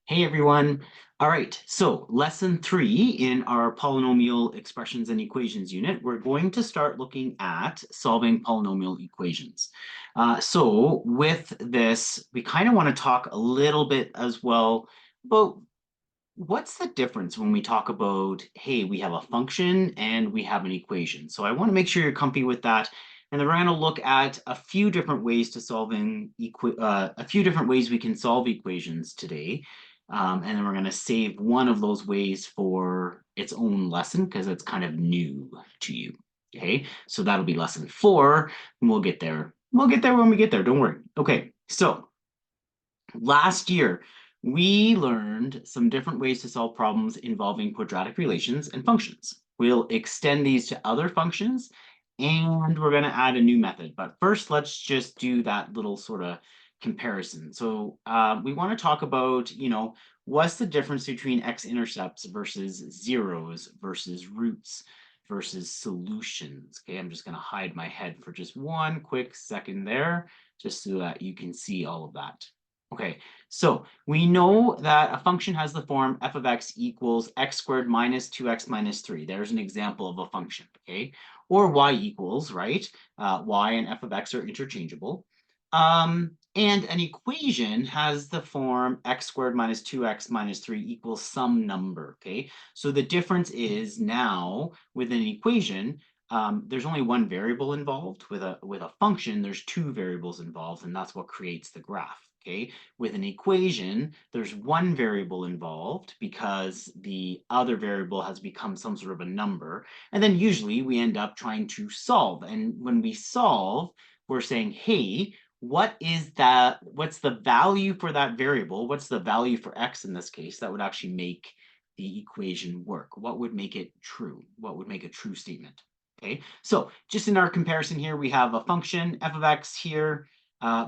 Hey everyone. All right, so lesson 3 in our polynomial expressions and equations unit, we're going to start looking at solving polynomial equations. So with this, we kind of want to talk a little bit as well about what's the difference when we talk about, hey, we have a function and we have an equation. So I want to make sure you're comfy with that. And then we're going to look at a few different ways to a few different ways we can solve equations today. And then we're going to save one of those ways for its own lesson because it's kind of new to you. Okay, so that'll be lesson 4, and we'll get there. We'll get there when we get there. Don't worry. Okay, so last year, we learned some different ways to solve problems involving quadratic relations and functions. We'll extend these to other functions, and we're going to add a new method. But first, let's just do that little sort of comparison. So we want to talk about, what's the difference between x-intercepts versus zeros versus roots versus solutions. Okay, I'm just going to hide my head for just one quick second there, just so that you can see all of that. Okay, so we know that a function has the form f of x equals x squared minus 2x minus 3. There's an example of a function, okay? Or y equals, right? Y and f of x are interchangeable. And an equation has the form x squared minus 2x minus 3 equals some number, okay? So the difference is now with an equation, there's only one variable involved. With a function, there's two variables involved, and that's what creates the graph. Okay, with an equation, there's one variable involved because the other variable has become some sort of a number. And then usually we end up trying to solve. And when we solve, we're saying, hey, what's the value for that variable? What's the value for x in this case that would actually make the equation work? What would make it true? What would make a true statement? Okay, so just in our comparison here, we have a function f of x here,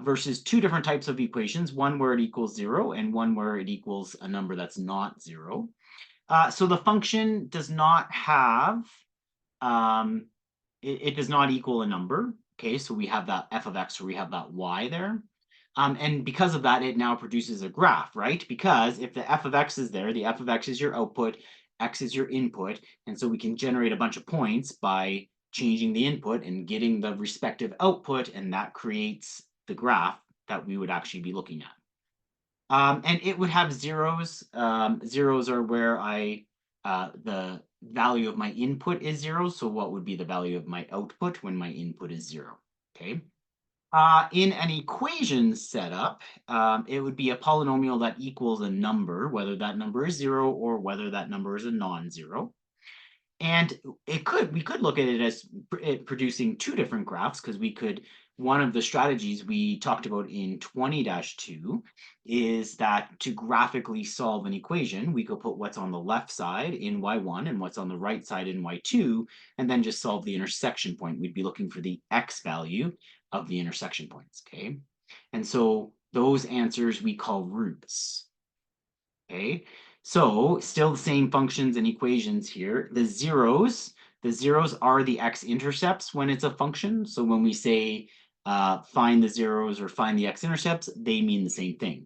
versus two different types of equations, one where it equals 0 and one where it equals a number that's not 0. So the function does not have, it does not equal a number. Okay, so we have that f of x or we have that y there. And because of that, it now produces a graph, right? Because if the f of x is there, the f of x is your output, x is your input, and so we can generate a bunch of points by changing the input and getting the respective output, and that creates the graph that we would actually be looking at. And it would have zeros. Zeros are where the value of my input is 0. So what would be the value of my output when my input is 0? Okay. In an equation setup, it would be a polynomial that equals a number, whether that number is 0 or whether that number is a non-zero. And we could look at it as producing two different graphs, because one of the strategies we talked about in 20-2 is that to graphically solve an equation, we could put what's on the left side in y1 and what's on the right side in y2, and then just solve the intersection point. We'd be looking for the x value of the intersection points, okay? And so those answers we call roots, okay? So still the same functions and equations here. The zeros are the x-intercepts when it's a function. So when we say find the zeros or find the x-intercepts, they mean the same thing.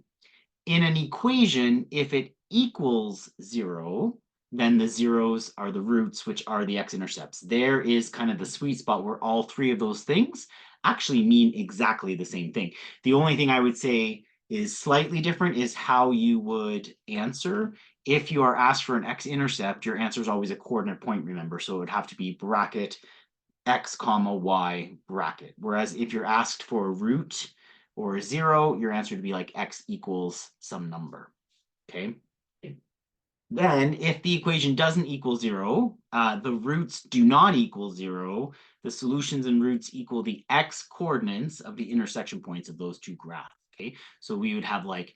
In an equation, if it equals 0, then the zeros are the roots, which are the x-intercepts. There is kind of the sweet spot where all three of those things actually mean exactly the same thing. The only thing I would say is slightly different is how you would answer. If you are asked for an x-intercept, your answer is always a coordinate point, remember. So it would have to be bracket x comma y bracket. Whereas if you're asked for a root or a 0, your answer would be like x equals some number, okay? Then if the equation doesn't equal 0, the roots do not equal 0, the solutions and roots equal the x coordinates of the intersection points of those two graphs, okay? So we would have, like,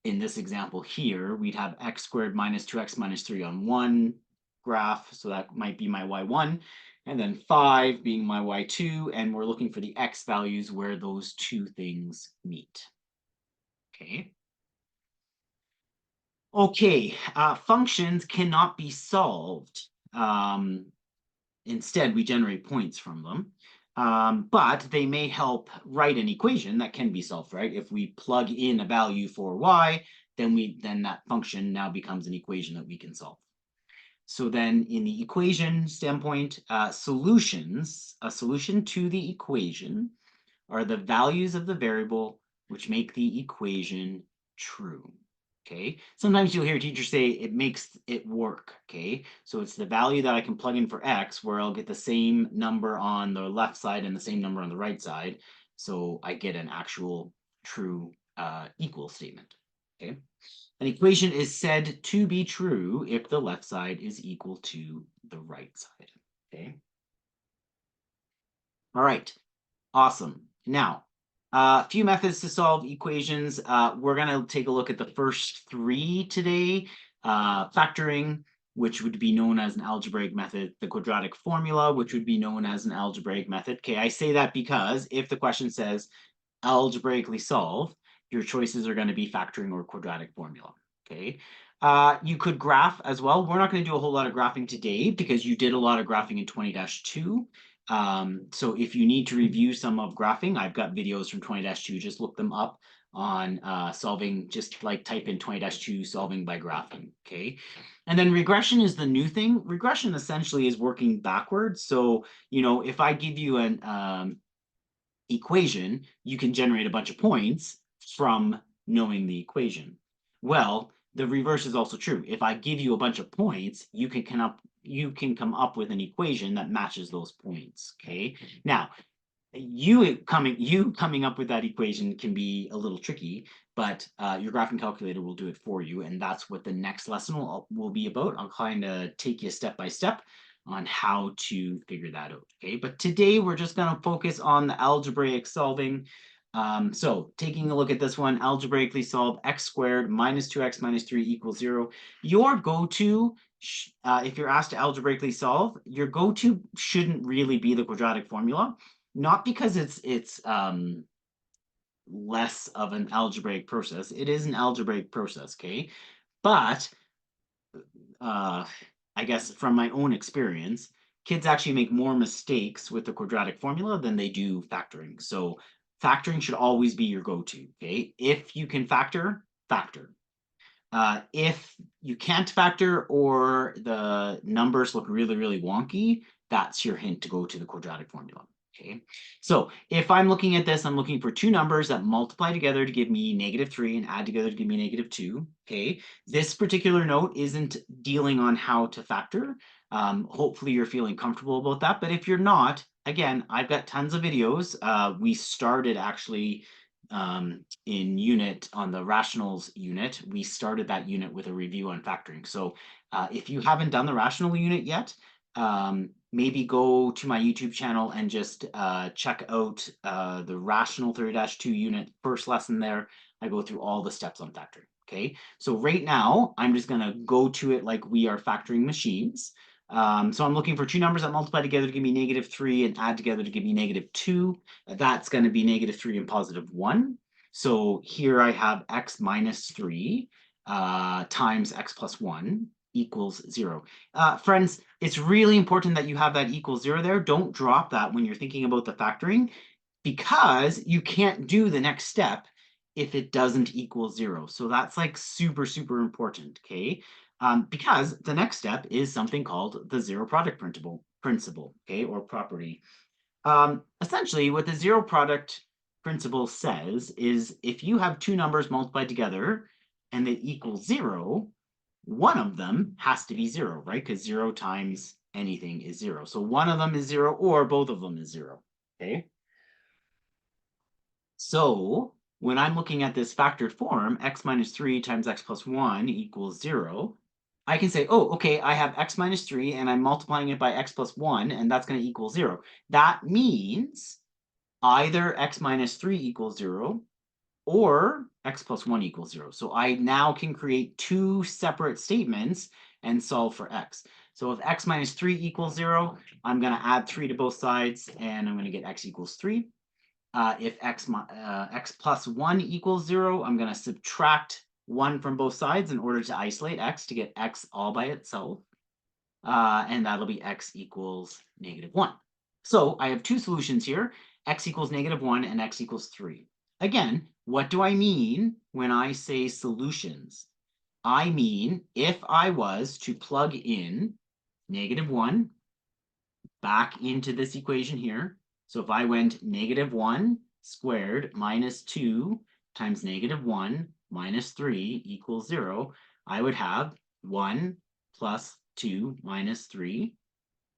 in this example here, we'd have x squared minus 2x minus 3 on one graph, so that might be my y1, and then 5 being my y2, and we're looking for the x values where those two things meet, okay? Okay, functions cannot be solved. Instead, we generate points from them. But they may help write an equation that can be solved, right? If we plug in a value for y, then that function now becomes an equation that we can solve. So then in the equation standpoint, a solution to the equation are the values of the variable which make the equation true. Okay, sometimes you'll hear teachers say it makes it work. Okay, so it's the value that I can plug in for x where I'll get the same number on the left side and the same number on the right side. So I get an actual true equal statement. Okay, an equation is said to be true if the left side is equal to the right side. Okay, all right. Awesome. Now, a few methods to solve equations. We're going to take a look at the first three today. Factoring, which would be known as an algebraic method. The quadratic formula, which would be known as an algebraic method. Okay, I say that because if the question says algebraically solve, your choices are going to be factoring or quadratic formula. Okay. You could graph as well. We're not going to do a whole lot of graphing today because you did a lot of graphing in 20-2. So if you need to review some of graphing, I've got videos from 20-2. Just look them up on solving, just like type in 20-2 solving by graphing. Okay. And then regression is the new thing. Regression essentially is working backwards. So, if I give you an equation, you can generate a bunch of points from knowing the equation. Well, the reverse is also true. If I give you a bunch of points, you can come up with an equation that matches those points. Okay. Now, you coming up with that equation can be a little tricky, but your graphing calculator will do it for you, and that's what the next lesson will be about. I'll kind of take you step by step on how to figure that out. Okay, but today we're just going to focus on the algebraic solving. So taking a look at this one, algebraically solve x squared minus 2x minus 3 equals 0. Your go-to, if you're asked to algebraically solve, your go-to shouldn't really be the quadratic formula. Not because it's less of an algebraic process. It is an algebraic process, okay? But I guess from my own experience, kids actually make more mistakes with the quadratic formula than they do factoring. So factoring should always be your go-to, okay? If you can factor, factor. If you can't factor or the numbers look really, really wonky, that's your hint to go to the quadratic formula. Okay, so if I'm looking at this, I'm looking for two numbers that multiply together to give me -3 and add together to give me -2. Okay, this particular note isn't dealing on how to factor. Hopefully you're feeling comfortable about that, but if you're not, again, I've got tons of videos. We started actually in unit on the rationals unit, we started that unit with a review on factoring. So if you haven't done the rational unit yet, maybe go to my YouTube channel and just check out the rational 30-2 unit, first lesson there. I go through all the steps on factoring. Okay, so right now I'm just going to go to it like we are factoring machines. So I'm looking for two numbers that multiply together to give me -3 and add together to give me -2. That's going to be -3 and +1. So here I have x minus 3 times x plus 1 equals 0. Friends, it's really important that you have that equals 0 there. Don't drop that when you're thinking about the factoring, because you can't do the next step if it doesn't equal 0. So that's like super, super important, okay? Because the next step is something called the zero product principle, okay, or property. Essentially, what the zero product principle says is if you have two numbers multiplied together and they equal 0, one of them has to be 0, right? Because 0 times anything is 0. So one of them is 0 or both of them is 0, okay? So when I'm looking at this factored form, x minus 3 times x plus 1 equals 0, I can say, oh, okay, I have x minus 3 and I'm multiplying it by x plus 1, and that's going to equal 0. That means either x minus 3 equals 0 or x plus 1 equals 0. So I now can create two separate statements and solve for x. So if x minus 3 equals 0, I'm going to add 3 to both sides, and I'm going to get x equals 3. If x plus 1 equals 0, I'm going to subtract 1 from both sides in order to isolate x to get x all by itself. And that'll be x equals -1. So I have two solutions here, x equals -1 and x equals 3. again, what do I mean when I say solutions? I mean, if I was to plug in -1 back into this equation here, so if I went -1 squared minus 2 times -1 minus 3 equals 0, I would have 1 plus 2 minus 3.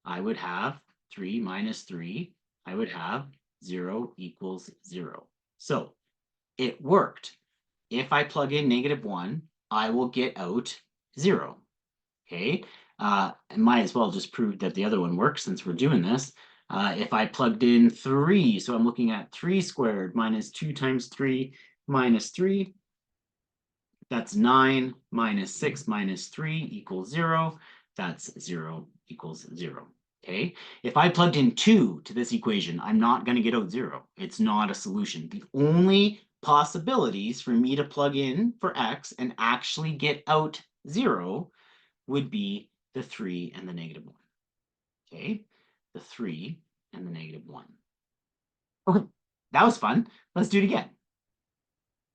I would have 3 minus 3. I would have 0 equals 0. So it worked. If I plug in -1, I will get out 0. Okay, I might as well just prove that the other one works since we're doing this. If I plugged in 3, so I'm looking at 3 squared minus 2 times 3 minus 3, that's 9 minus 6 minus 3 equals 0. That's 0 equals 0. Okay, if I plugged in 2 to this equation, I'm not going to get out 0. It's not a solution. The only possibilities for me to plug in for x and actually get out 0 would be the 3 and the -1. Okay, the 3 and the -1. Okay, that was fun. Let's do it again.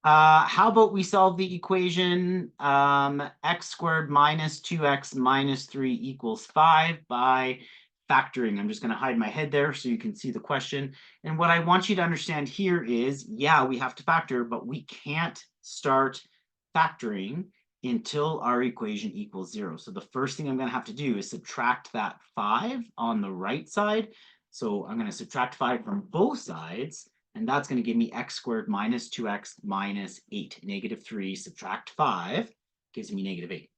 How about we solve the equation x squared minus 2x minus 3 equals 5 by factoring. I'm just going to hide my head there so you can see the question. And what I want you to understand here is, yeah, we have to factor, but we can't start factoring until our equation equals 0. So the first thing I'm going to have to do is subtract that 5 on the right side. So I'm going to subtract 5 from both sides. And that's going to give me x squared minus 2x minus 8. -3 subtract 5 gives me -8.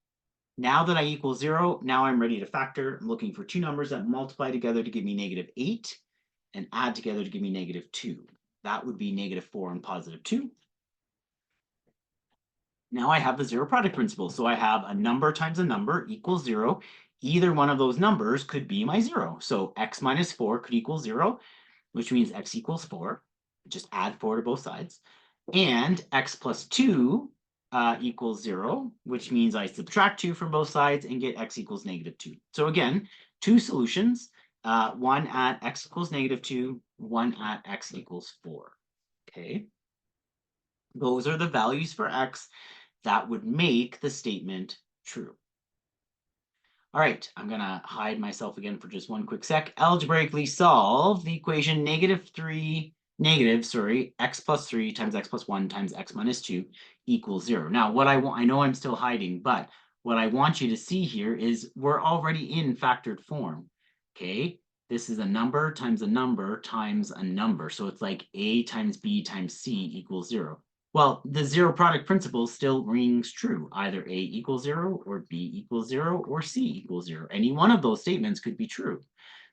Now that I equal 0, now I'm ready to factor. I'm looking for two numbers that multiply together to give me -8 and add together to give me -2. That would be -4 and +2. Now I have the zero product principle. So I have a number times a number equals 0. Either one of those numbers could be my 0. So x minus 4 could equal 0, which means x equals 4. Just add 4 to both sides. And x plus 2 equals 0, which means I subtract 2 from both sides and get x equals -2. So again, two solutions, one at x equals -2, one at x equals 4. Okay. Those are the values for x that would make the statement true. All right, I'm going to hide myself again for just one quick sec. Algebraically solve the equation x plus 3 times x plus 1 times x minus 2 equals 0. Now, what I want, I know I'm still hiding, but what I want you to see here is we're already in factored form. Okay, this is a number times a number times a number. So it's like a times b times c equals 0. Well, the zero product principle still rings true. Either a equals 0 or b equals 0 or c equals 0. Any one of those statements could be true.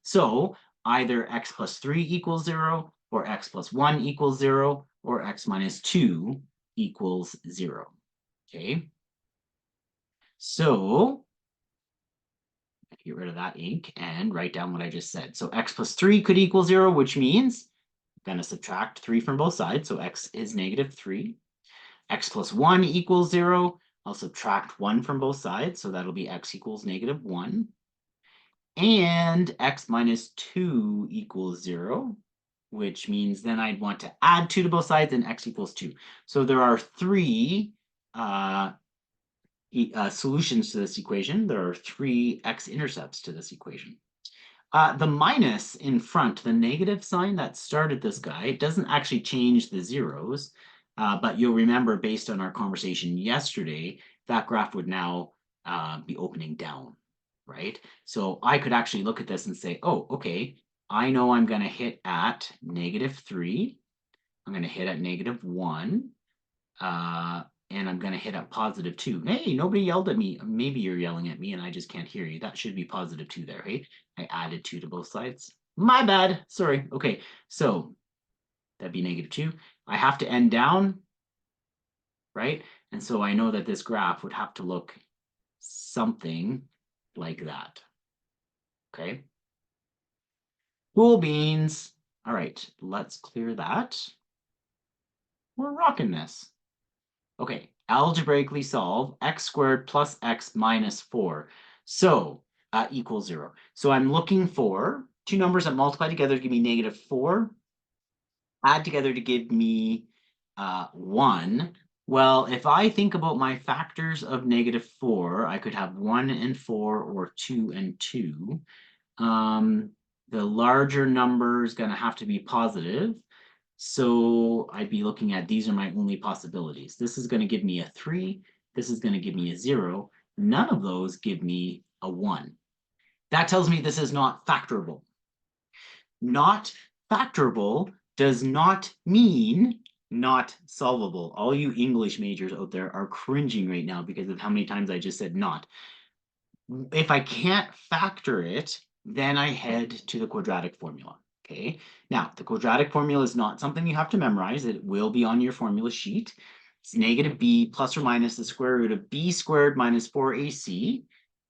So either x plus 3 equals 0 or x plus 1 equals 0 or x minus 2 equals 0. Okay. So get rid of that ink and write down what I just said. So x plus 3 could equal 0, which means I'm going to subtract 3 from both sides. So x is -3. X plus 1 equals 0. I'll subtract 1 from both sides. So that'll be x equals -1. And x minus 2 equals 0, which means then I'd want to add 2 to both sides and x equals 2. So there are three solutions to this equation. There are three x-intercepts to this equation. The minus in front, the negative sign that started this guy, it doesn't actually change the zeros, but you'll remember based on our conversation yesterday, that graph would now be opening down, right? So I could actually look at this and say, oh, okay, I know I'm going to hit at -3. I'm going to hit at -1. And I'm going to hit at +2. Hey, nobody yelled at me. Maybe you're yelling at me and I just can't hear you. That should be +2 there, hey? I added 2 to both sides. My bad. Sorry. Okay, so that'd be -2. I have to end down, right? And so I know that this graph would have to look something like that. Okay. Cool beans. All right, let's clear that. We're rocking this. Okay, algebraically solve x squared plus x minus 4. So equals 0. So I'm looking for two numbers that multiply together to give me -4, add together to give me 1. Well, if I think about my factors of -4, I could have 1 and 4 or 2 and 2. The larger number is going to have to be positive. So I'd be looking at, these are my only possibilities. This is going to give me a 3. This is going to give me a 0. None of those give me a 1. That tells me this is not factorable. Not factorable does not mean not solvable. All you English majors out there are cringing right now because of how many times I just said not. If I can't factor it, then I head to the quadratic formula. Okay. Now, the quadratic formula is not something you have to memorize. It will be on your formula sheet. It's negative b plus or minus the square root of b squared minus 4ac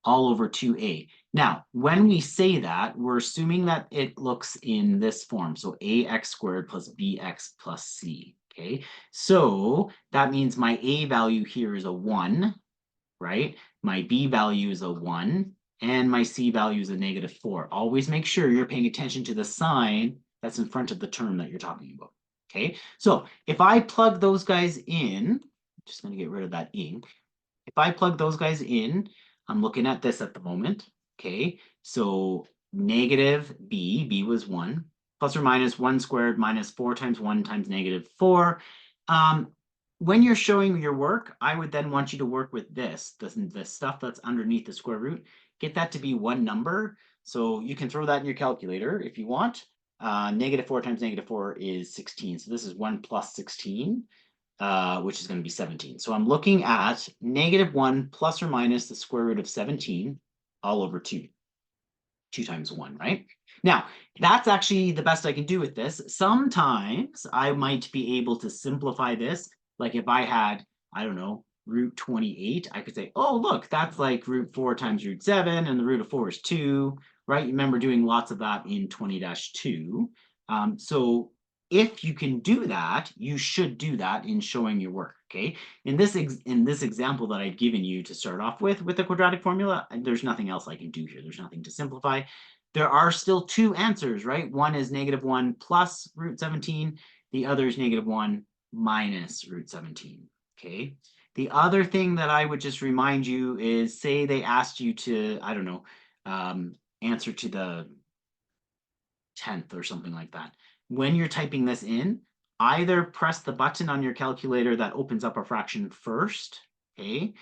all over 2a. Now, when we say that, we're assuming that it looks in this form. So ax squared plus bx plus c. Okay. So that means my a value here is a 1, right? My b value is a 1, and my c value is a -4. Always make sure you're paying attention to the sign that's in front of the term that you're talking about. Okay, so if I plug those guys in, I'm just going to get rid of that ing. If I plug those guys in, I'm looking at this at the moment. Okay, so negative b was 1, plus or minus 1 squared minus 4 times 1 times -4. When you're showing your work, I would then want you to work with this, the stuff that's underneath the square root. Get that to be one number. So you can throw that in your calculator if you want. -4 times -4 is 16. So this is 1 plus 16, which is going to be 17. So I'm looking at -1 plus or minus the square root of 17 all over 2. 2 times 1, right? Now, that's actually the best I can do with this. Sometimes I might be able to simplify this. Like if I had, I don't know, root 28, I could say, oh, look, that's like root 4 times root 7, and the root of 4 is 2, right? You remember doing lots of that in 20-2. So if you can do that, you should do that in showing your work, okay? In this example that I've given you to start off with the quadratic formula, there's nothing else I can do here. There's nothing to simplify. There are still two answers, right? One is -1 plus root 17. The other is -1 minus root 17, okay? The other thing that I would just remind you is, say they asked you to, I don't know, answer to the 10th or something like that. When you're typing this in, either press the button on your calculator that opens up a fraction first, okay?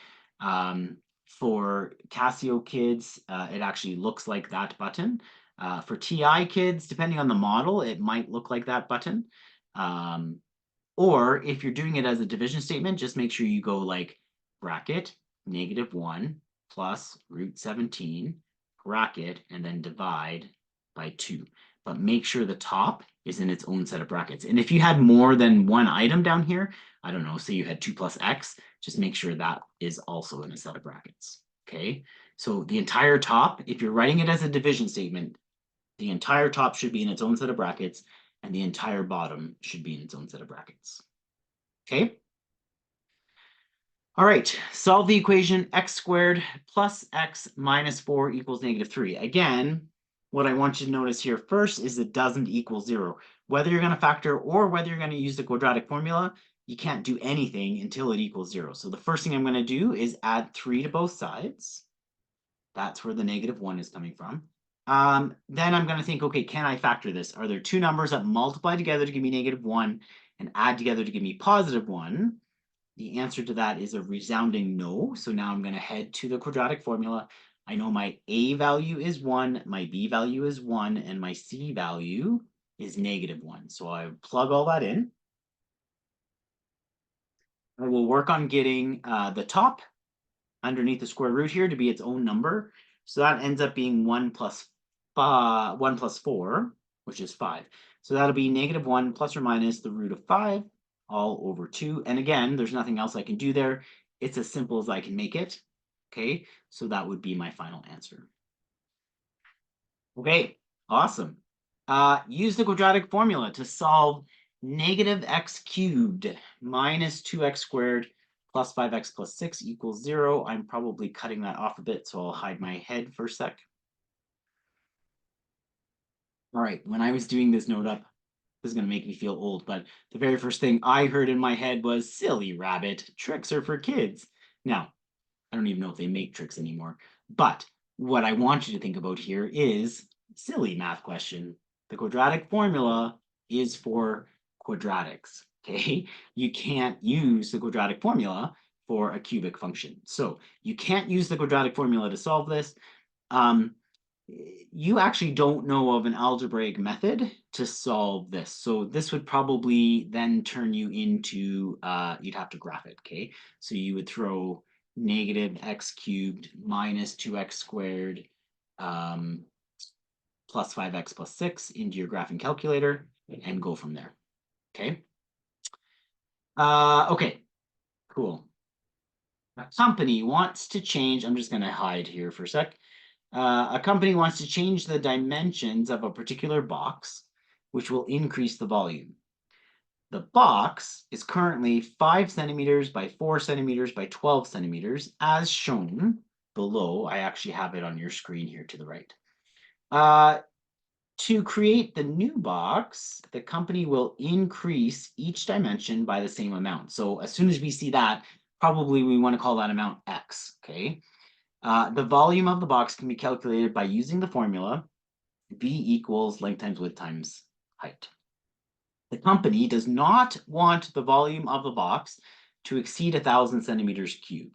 For Casio kids, it actually looks like that button. For TI kids, depending on the model, it might look like that button. Or if you're doing it as a division statement, just make sure you go like bracket -1 plus root 17 bracket and then divide by 2. But make sure the top is in its own set of brackets. And if you had more than one item down here, I don't know, say you had 2 plus x, just make sure that is also in a set of brackets. Okay, so the entire top, if you're writing it as a division statement, the entire top should be in its own set of brackets, and the entire bottom should be in its own set of brackets. Okay? All right, solve the equation x squared plus x minus 4 equals -3. Again, what I want you to notice here first is it doesn't equal 0. Whether you're going to factor or whether you're going to use the quadratic formula, you can't do anything until it equals 0. So the first thing I'm going to do is add 3 to both sides. That's where the -1 is coming from. Then I'm going to think, okay, can I factor this? Are there two numbers that multiply together to give me -1 and add together to give me +1? The answer to that is a resounding no. So now I'm going to head to the quadratic formula. I know my a value is 1, my b value is 1, and my c value is -1. So I plug all that in. I will work on getting the top underneath the square root here to be its own number. So that ends up being 1 plus 4, which is 5. So that'll be -1 plus or minus the root of 5 all over 2. And again, there's nothing else I can do there. It's as simple as I can make it. Okay, so that would be my final answer. Okay, awesome. Use the quadratic formula to solve -x cubed minus 2x squared plus 5x plus 6 equals 0. I'm probably cutting that off a bit, so I'll hide my head for a sec. All right, when I was doing this note up, this is going to make me feel old, but the very first thing I heard in my head was silly rabbit, tricks are for kids. Now, I don't even know if they make tricks anymore, but what I want you to think about here is silly math question. The quadratic formula is for quadratics, okay? You can't use the quadratic formula for a cubic function. So you can't use the quadratic formula to solve this. Um, you actually don't know of an algebraic method to solve this. So this would probably then turn you into, you'd have to graph it, okay? So you would throw negative x cubed minus 2x squared plus 5x plus 6 into your graphing calculator and go from there, okay? Okay, cool. A company wants to change, I'm just going to hide here for a sec. A company wants to change the dimensions of a particular box, which will increase the volume. The box is currently 5 centimeters by 4 centimeters by 12 centimeters, as shown below. I actually have it on your screen here to the right. To create the new box, the company will increase each dimension by the same amount. So as soon as we see that, probably we want to call that amount x, okay? The volume of the box can be calculated by using the formula V equals length times width times height. The company does not want the volume of the box to exceed 1,000 centimeters cubed.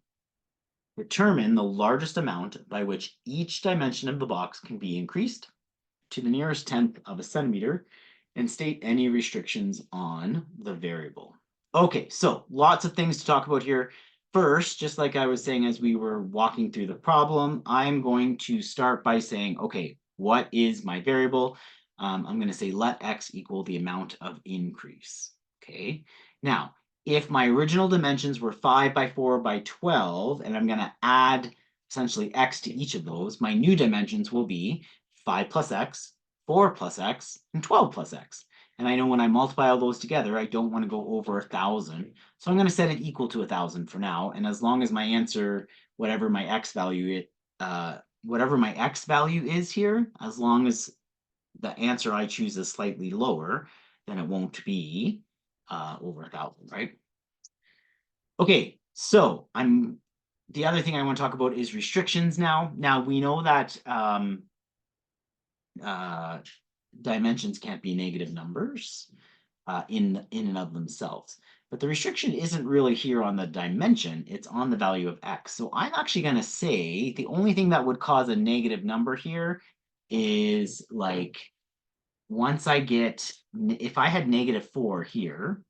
Determine the largest amount by which each dimension of the box can be increased to the nearest tenth of a centimeter and state any restrictions on the variable. Okay, so lots of things to talk about here. First, just like I was saying as we were walking through the problem, I'm going to start by saying, okay, what is my variable? I'm going to say let x equal the amount of increase. Okay, now if my original dimensions were 5 by 4 by 12, and I'm going to add essentially x to each of those, my new dimensions will be 5 plus x, 4 plus x, and 12 plus x. And I know when I multiply all those together, I don't want to go over 1,000. So I'm going to set it equal to 1,000 for now. And as long as my answer, whatever my x value is here, as long as the answer I choose is slightly lower, then it won't be over 1,000, right? Okay, so the other thing I want to talk about is restrictions now. Now we know that dimensions can't be negative numbers in and of themselves. But the restriction isn't really here on the dimension, it's on the value of x. So I'm actually going to say the only thing that would cause a negative number here is like once I get, if I had -4 here,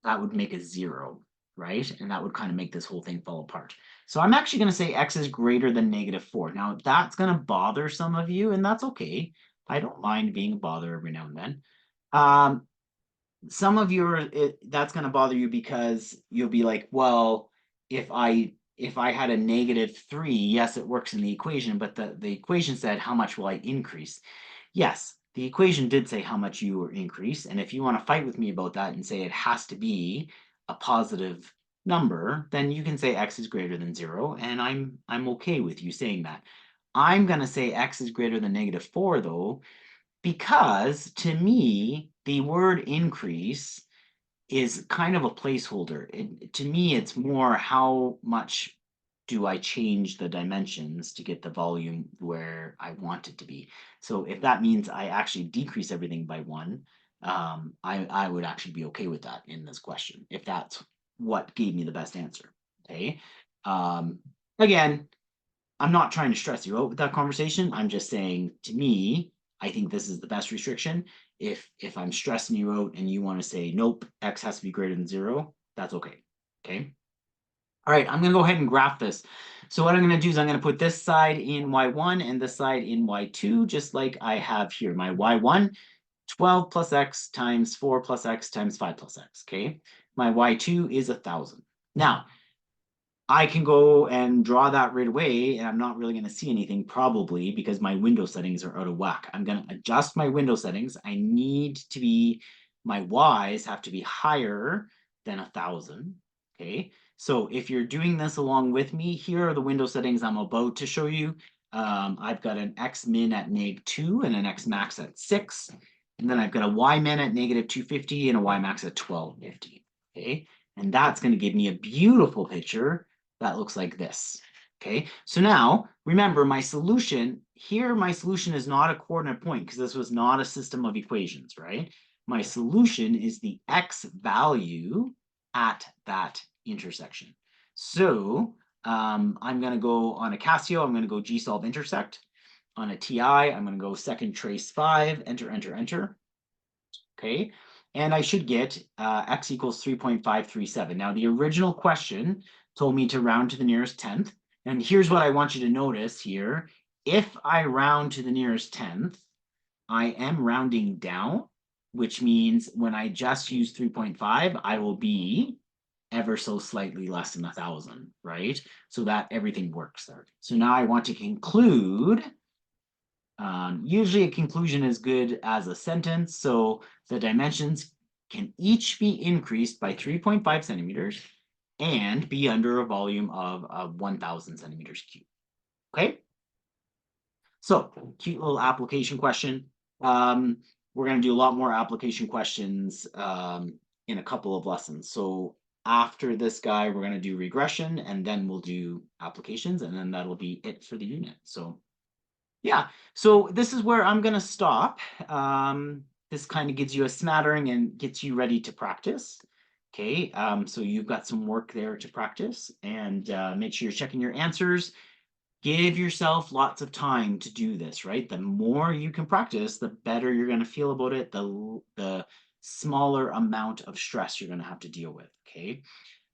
that would make a 0, right? And that would kind of make this whole thing fall apart. So I'm actually going to say x is greater than -4. Now, that's going to bother some of you, and that's okay. I don't mind being a bother every now and then. Some of you that's going to bother you because you'll be like, well, if I had a -3, yes, it works in the equation, but the equation said how much will I increase? Yes, the equation did say how much you will increase, and if you want to fight with me about that and say it has to be a positive number, then you can say x is greater than 0, and I'm okay with you saying that. I'm going to say x is greater than -4 though, because to me, the word increase is kind of a placeholder. To me, it's more how much do I change the dimensions to get the volume where I want it to be. So if that means I actually decrease everything by 1, I would actually be okay with that in this question, if that's what gave me the best answer, okay? Again, I'm not trying to stress you out with that conversation. I'm just saying, to me, I think this is the best restriction. If I'm stressing you out and you want to say, nope, x has to be greater than 0, that's okay. Okay. All right, I'm going to go ahead and graph this. So what I'm going to do is I'm going to put this side in y1 and this side in y2, just like I have here. My y1, 12 plus x times 4 plus x times 5 plus x. Okay. My y2 is 1,000. Now, I can go and draw that right away, and I'm not really going to see anything probably because my window settings are out of whack. I'm going to adjust my window settings. I need to be, my y's have to be higher than 1,000. Okay, so if you're doing this along with me, here are the window settings I'm about to show you. I've got an x min at -2 and an x max at 6. And then I've got a y min at -250 and a y max at 1250. Okay. And that's going to give me a beautiful picture that looks like this. Okay. So now remember my solution here, my solution is not a coordinate point because this was not a system of equations, right? My solution is the x value at that intersection. So I'm going to go on a Casio, I'm going to go G-solve intersect. On a TI, I'm going to go second trace 5, enter, enter, enter. Okay, and I should get x equals 3.537. Now, the original question told me to round to the nearest 10th. And here's what I want you to notice here. If I round to the nearest 10th, I am rounding down, which means when I just use 3.5, I will be ever so slightly less than 1,000, right? So that everything works there. So now I want to conclude. Usually a conclusion is good as a sentence. So the dimensions can each be increased by 3.5 centimeters and be under a volume of 1,000 centimeters cubed. Okay. So cute little application question. We're going to do a lot more application questions in a couple of lessons. So after this guy, we're going to do regression and then we'll do applications and then that'll be it for the unit. So yeah, so this is where I'm going to stop. This kind of gives you a smattering and gets you ready to practice. Okay, so you've got some work there to practice and make sure you're checking your answers. Give yourself lots of time to do this, right? The more you can practice, the better you're going to feel about it, the smaller amount of stress you're going to have to deal with, okay?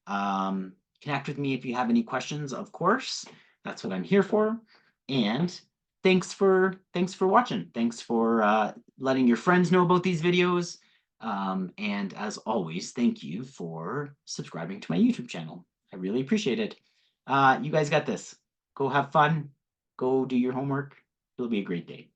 Connect with me if you have any questions, of course. That's what I'm here for. And thanks for watching. Thanks for letting your friends know about these videos. And as always, thank you for subscribing to my YouTube channel. I really appreciate it. You guys got this. Go have fun. Go do your homework. It'll be a great day.